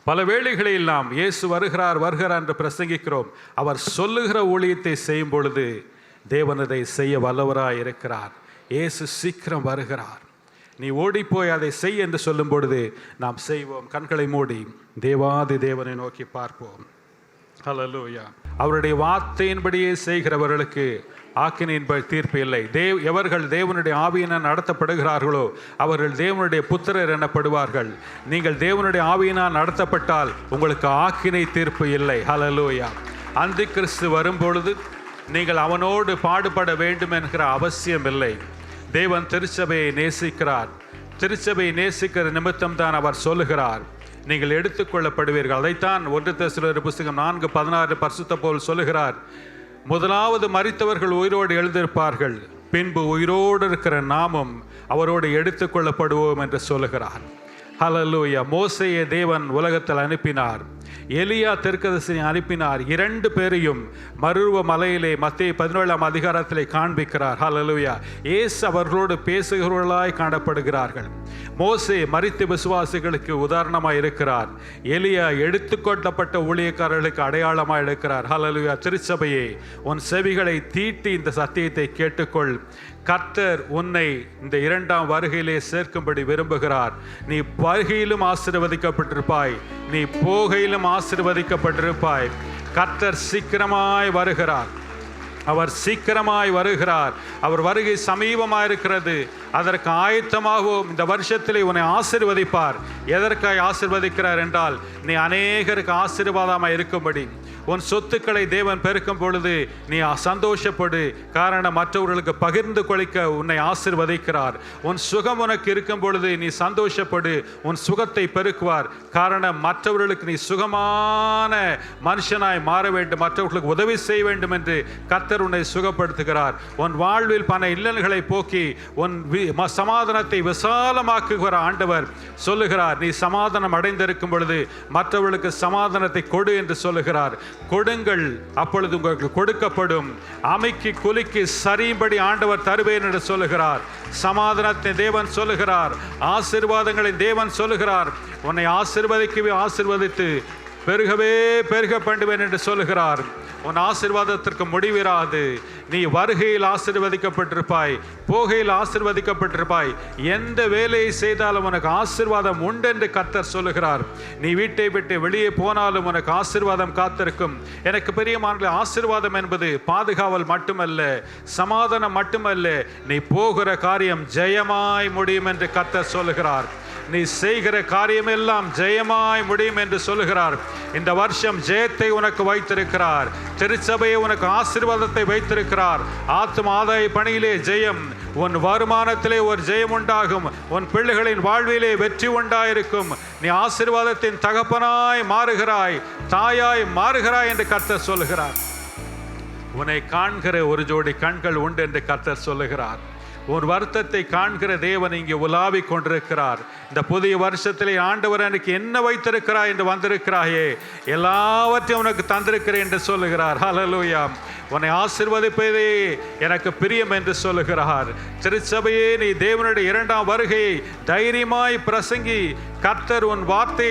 பல வேளைகளில் நாம் இயேசு வருகிறார் வருகிறார் என்று பிரசங்கிக்கிறோம். அவர் சொல்லுகிற ஊழியத்தை செய்யும் பொழுது தேவன் அதை செய்ய வல்லவராய் இருக்கிறார். இயேசு சீக்கிரம் வருகிறார். நீ ஓடிப்போய் அதை செய் என்று சொல்லும் பொழுது நாம் செய்வோம். கண்களை மூடி தேவாதி தேவனை நோக்கி பார்ப்போம். ஹல்லேலூயா. அவருடைய வார்த்தையின்படியே செய்கிறவர்களுக்கு ஆக்கினையின்படி தீர்ப்பு இல்லை. எவர்கள் தேவனுடைய ஆவியினால் நடத்தப்படுகிறார்களோ அவர்கள் தேவனுடைய புத்திரர் எனப்படுவார்கள். நீங்கள் தேவனுடைய ஆவியினால் நடத்தப்பட்டால் உங்களுக்கு ஆக்கினை தீர்ப்பு இல்லை. ஹல்லேலூயா. அந்தி கிறிஸ்து வரும்பொழுது நீங்கள் அவனோடு பாடுபட வேண்டும் என்கிற அவசியம் இல்லை. தேவன் திருச்சபையை நேசிக்கிறார். திருச்சபையை நேசிக்கிற நிமித்தம் தான் அவர் சொல்லுகிறார், நீங்கள் எடுத்துக்கொள்ளப்படுவீர்கள். அதைத்தான் 1 தெசலோனிக்கேயர் புத்தகம் 4:16 பரிசுத்த பவுல் சொல்லுகிறார், முதலாவது மரித்தவர்கள் உயிரோடு எழுந்திருப்பார்கள், பின்பு உயிரோடு இருக்கிற நாமும் அவரோடு எடுத்துக்கொள்ளப்படுவோம் என்று சொல்லுகிறார். ஹல்லேலூயா. மோசேயை தேவன் உலகத்தில் அனுப்பினார். எலியா தீர்க்கதரிசியை அனுப்பினார். 2 பேரையும் மருவ மலையிலே மத்தேயு 17ஆம் அதிகாரத்திலே காண்பிக்கிறார். ஹல்லேலூயா. இயேசு அவர்களோடு பேசுகிறவர்களாய் காணப்படுகிறார்கள். மோசே மரித்த விசுவாசிகளுக்கு உதாரணமாய் இருக்கிறார். எலியா எடுத்துக்கொள்ளப்பட்ட ஊழியக்காரர்களுக்கு அடையாளமாய் இருக்கிறார். ஹல்லேலூயா. திருச்சபையே, உன் செவிகளை தீட்டி இந்த சத்தியத்தை கேட்டுக்கொள். கர்த்தர் உன்னை இந்த 2ஆம் வருகையிலே சேர்க்கும்படி விரும்புகிறார். நீ வருகையிலும் ஆசீர்வதிக்கப்பட்டிருப்பாய், நீ போகையிலும் ஆசீர்வதிக்கப்பட்டிருப்பாய். கர்த்தர் சீக்கிரமாய் வருகிறார். அவர் சீக்கிரமாய் வருகிறார். அவர் வருகை சமீபமாக இருக்கிறது. அதற்கு ஆயத்தமாகவும் இந்த வருஷத்திலே உன்னை ஆசீர்வதிப்பார். எதற்காக ஆசீர்வதிக்கிறார் என்றால், நீ அநேகருக்கு ஆசீர்வாதமாக இருக்கும்படி. உன் சொத்துக்களை தேவன் பெருக்கும் பொழுது நீ சந்தோஷப்படு. காரணம், மற்றவர்களுக்கு பகிர்ந்து கொளிக்க உன்னை ஆசீர்வதிக்கிறார். உன் சுகம் உனக்கு இருக்கும் பொழுது நீ சந்தோஷப்படு. உன் சுகத்தை பெருக்குவார். காரணம், மற்றவர்களுக்கு நீ சுகமான மனுஷனாய் மாற வேண்டும், மற்றவர்களுக்கு உதவி செய்ய வேண்டும் என்று கர்த்தர் உன்னை சுகப்படுத்துகிறார். உன் வாழ்வில் பல இல்லல்களை போக்கி உன் சமாதானத்தை விசாலமாக்குகிற ஆண்டவர் சொல்லுகிறார், நீ சமாதானம் அடைந்திருக்கும் பொழுது மற்றவர்களுக்கு சமாதானத்தை கொடு என்று சொல்லுகிறார். கொடுங்கள், அப்பொழுது உங்களுக்கு கொடுக்கப்படும். அமைக்கி குலுக்கி சரியும்படி ஆண்டவர் தருவேன் என்று சொல்லுகிறார். சமாதானத்தை தேவன் சொல்லுகிறார். ஆசீர்வாதங்களை தேவன் சொல்லுகிறார். உன்னை ஆசீர்வதிக்கவே ஆசீர்வதித்து பெருகவே பெருக பண்ணுவேன் என்று சொல்லுகிறார். உன் ஆசீர்வாதத்திற்கு முடிவிராது. நீ வருகையில் ஆசீர்வதிக்கப்பட்டிருப்பாய், போகையில் ஆசீர்வதிக்கப்பட்டிருப்பாய். எந்த வேலையை செய்தாலும் உனக்கு ஆசீர்வாதம் உண்டென்று கர்த்தர் சொல்லுகிறார். நீ வீட்டை விட்டு வெளியே போனாலும் உனக்கு ஆசீர்வாதம் காத்திருக்கும். எனக்கு பிரியமானவர்களே, ஆசீர்வாதம் என்பது பாதுகாவல் மட்டுமல்ல, சமாதானம் மட்டுமல்ல, நீ போகிற காரியம் ஜெயமாய் முடியும் என்று கர்த்தர் சொல்லுகிறார். நீ செய்கிற காரியமெல்லாம் ஜெயமாய் முடியும் என்று சொல்லுகிறார். இந்த வருஷம் ஜெயத்தை உனக்கு வைத்திருக்கிறார். திருச்சபையை உனக்கு ஆசீர்வாதத்தை வைத்திருக்கிறார். ஆத்தும ஆதாய பணியிலே ஜெயம், உன் வருமானத்திலே ஒரு ஜெயம் உண்டாகும். உன் பிள்ளைகளின் வாழ்விலே வெற்றி உண்டாயிருக்கும். நீ ஆசீர்வாதத்தின் தகப்பனாய் மாறுகிறாய், தாயாய் மாறுகிறாய் என்று கர்த்தர் சொல்லுகிறார். உன்னை காண்கிற ஒரு ஜோடி கண்கள் உண்டு என்று கர்த்தர் சொல்லுகிறார். ஒரு வருத்தத்தை காண்கிற தேவன் இங்கே உலாவிக் கொண்டிருக்கிறார். இந்த புதிய வருஷத்திலே ஆண்டவர் எனக்கு என்ன வைத்திருக்கிறாய் என்று வந்திருக்கிறாயே, எல்லாவற்றையும் உனக்கு தந்திருக்கிறேன் என்று சொல்லுகிறார். ஹல்லேலூயா. உன்னை ஆசீர்வதிப்பதே எனக்கு பிரியம் என்று சொல்லுகிறார். திருச்சபையே, நீ தேவனுடைய இரண்டாம் வருகையை தைரியமாய் பிரசங்கி. கர்த்தர் உன் வார்த்தை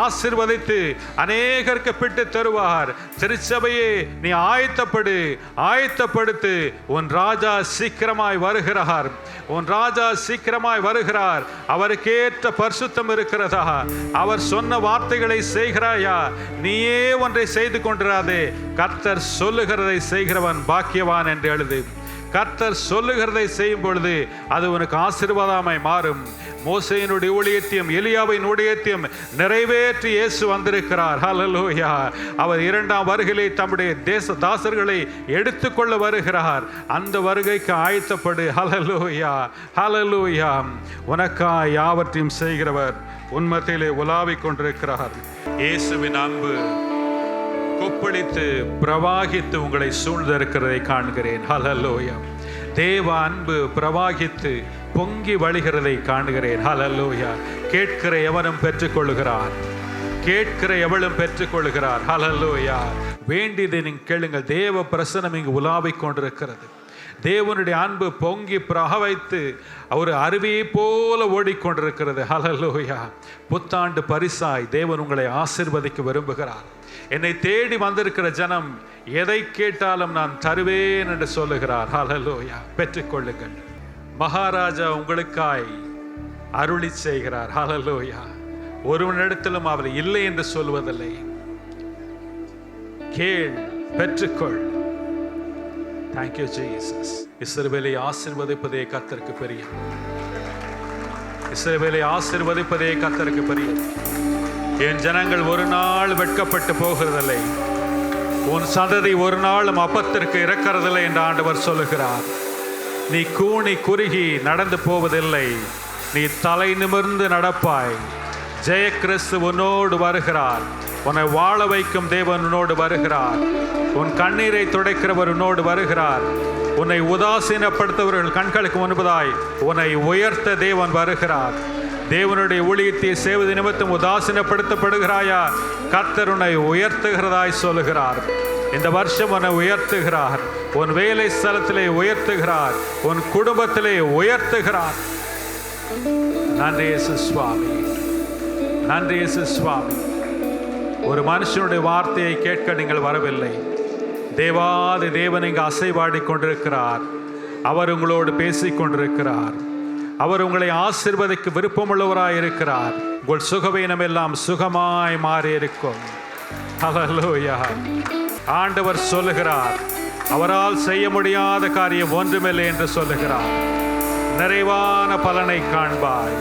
ஆசீர்வதித்து அநேகருக்கு பிட்டு தருவார். திருச்சபையே, நீ ஆயத்தப்படுத்து. உன் ராஜா சீக்கிரமாய் வருகிறார். உன் ராஜா சீக்கிரமாய் வருகிறார். அவருக்கேற்ற பரிசுத்தம் இருக்கிறதா? அவர் சொன்ன வார்த்தைகளை செய்கிறாயா? நீயே ஒன்றை செய்து கொண்டிராதே. கர்த்தர் சொல்லுகிறதை செய்கிறவன் பாக்கியவான் என்று எழுது. கர்த்தர் சொல்லுகிறதை செய்யும் பொழுது அது உனக்கு ஆசீர்வாதமாய் மாறும். மோசேயினுடைய ஊழியத்தையும் எலியாவின் ஊழியத்தையும் நிறைவேற்றி இயேசு வந்திருக்கிறார். ஹல்லேலூயா. அவர் இரண்டாம் வருகையிலே தம்முடைய தாசர்களை எடுத்துக்கொள்ள வருகிறார். அந்த வருகைக்கு ஆயத்தப்படு. ஹல்லேலூயா, ஹல்லேலூயா. உனக்காய் யாவற்றையும் செய்கிறவர் உன்மத்திலே உலாவிக் கொண்டிருக்கிறார். இயேசுவின் அன்பு கொப்பளித்து பிரவாகித்து உங்களை சூழ்ந்திருக்கிறதை காண்கிறேன். ஹல்லேலூயா. தேவ அன்பு பிரவாகித்து பொங்கி வழிகிறதை காண்கிறேன். ஹல்லேலூயா. கேட்கிற எவனும் பெற்றுக்கொள்கிறான், கேட்கிற எவளும் பெற்றுக்கொள்கிறார். ஹல்லேலூயா. வேண்டியதை நீங்கள் கேளுங்கள். தேவ பிரசனம் இங்கு உலாவிக் கொண்டிருக்கிறது. தேவனுடைய அன்பு பொங்கி பிரகவைத்து ஒரு அருவியை போல ஓடிக்கொண்டிருக்கிறது. ஹல்லேலூயா. புத்தாண்டு பரிசாய் தேவன் உங்களை ஆசீர்வதிக்க விரும்புகிறார். என்னை தேடி வந்திருக்கிற ஜனம் எதை கேட்டாலும் நான் தருவேன் என்று சொல்லுகிறார். ஹல்லேலூயா. பெற்றுக்கொள்ளுங்கள். மகாராஜா உங்களுக்காய் அருளி செய்கிறார். ஹல்லேலூயா. ஒருவனிடத்திலும் அவர் இல்லை என்று சொல்வதில்லை. கேள், பெற்றுக்கொள். Thank you, Jesus. இஸ்ரவேலை ஆசீர்வதிப்பதே கர்த்தருக்கு பிரியம். இஸ்ரவேலை ஆசீர்வதிப்பதே கர்த்தருக்கு பிரியம். என் ஜனங்கள் ஒரு நாள் வெட்கப்பட்டு போகிறதில்லை. உன் சந்ததி ஒரு நாளும் அப்பத்திற்கு இறக்கிறதில்லை என்று ஆண்டவர் சொல்லுகிறார். நீ கூனி குறுகி நடந்து போவதில்லை. நீ தலை நிமிர்ந்து நடப்பாய். ஜெய கிறிஸ்து உன்னோடு வருகிறார். உன்னை வாழ வைக்கும் தேவன் உன்னோடு வருகிறார். உன் கண்ணீரை துடைக்கிறவர் உன்னோடு வருகிறார். உன்னை உதாசீனப்படுத்தவர்கள் கண்களுக்கு முன்பதாய் உன்னை உயர்த்த தேவன் வருகிறார். தேவனுடைய ஊழியத்தை செய்வது நிமித்தம் உதாசீனப்படுத்தப்படுகிறாயா? கர்த்தர் உன்னை உயர்த்துகிறதாய் சொல்லுகிறார். இந்த வருஷம் உன்னை உயர்த்துகிறார். உன் வேலை ஸ்தலத்திலே உயர்த்துகிறார். உன் குடும்பத்திலே உயர்த்துகிறார். நன்றி இயேசு சுவாமி, நன்றி இயேசு சுவாமி. ஒரு மனுஷனுடைய வார்த்தையை கேட்க நீங்கள் வரவில்லை. தேவாதி தேவன் இங்கு அசைவாடி கொண்டிருக்கிறார். அவர் உங்களோடு பேசிக் கொண்டிருக்கிறார். அவர் உங்களை ஆசீர்வதிக்க விருப்பமுள்ளவராய் இருக்கிறார். உங்கள் சுகவீனம் எல்லாம் சுகமாய் மாறி இருக்கும். ஹல்லேலூயா. ஆண்டவர் சொல்லுகிறார், அவரால் செய்ய முடியாத காரியம் ஒன்றுமில்லை என்று சொல்லுகிறார். நிறைவான பலனை காண்பாய்.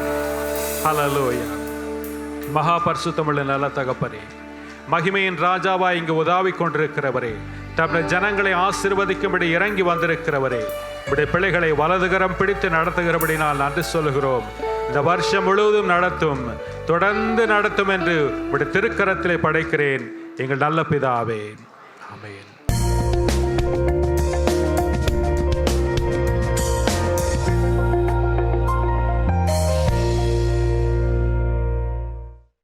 ஹல்லேலூயா. மகா பரிசுத்தமுள்ள நல்ல தகப்பனே, மகிமையின் ராஜாவாய் இங்கு உதாவிக் கொண்டிருக்கிறவரே, தம்முடைய ஜனங்களை ஆசீர்வதிக்கும்படி இறங்கி வந்திருக்கிறவரே, இப்படி பிள்ளைகளை வலதுகரம் பிடித்து நடத்துகிறபடி நான் நன்றி சொல்லுகிறோம். இந்த வருஷம் முழுவதும் நடத்தும், தொடர்ந்து நடத்தும் என்று இப்படி திருக்கரத்திலே படைக்கிறேன் எங்கள் நல்ல பிதாவே. ஆமென்.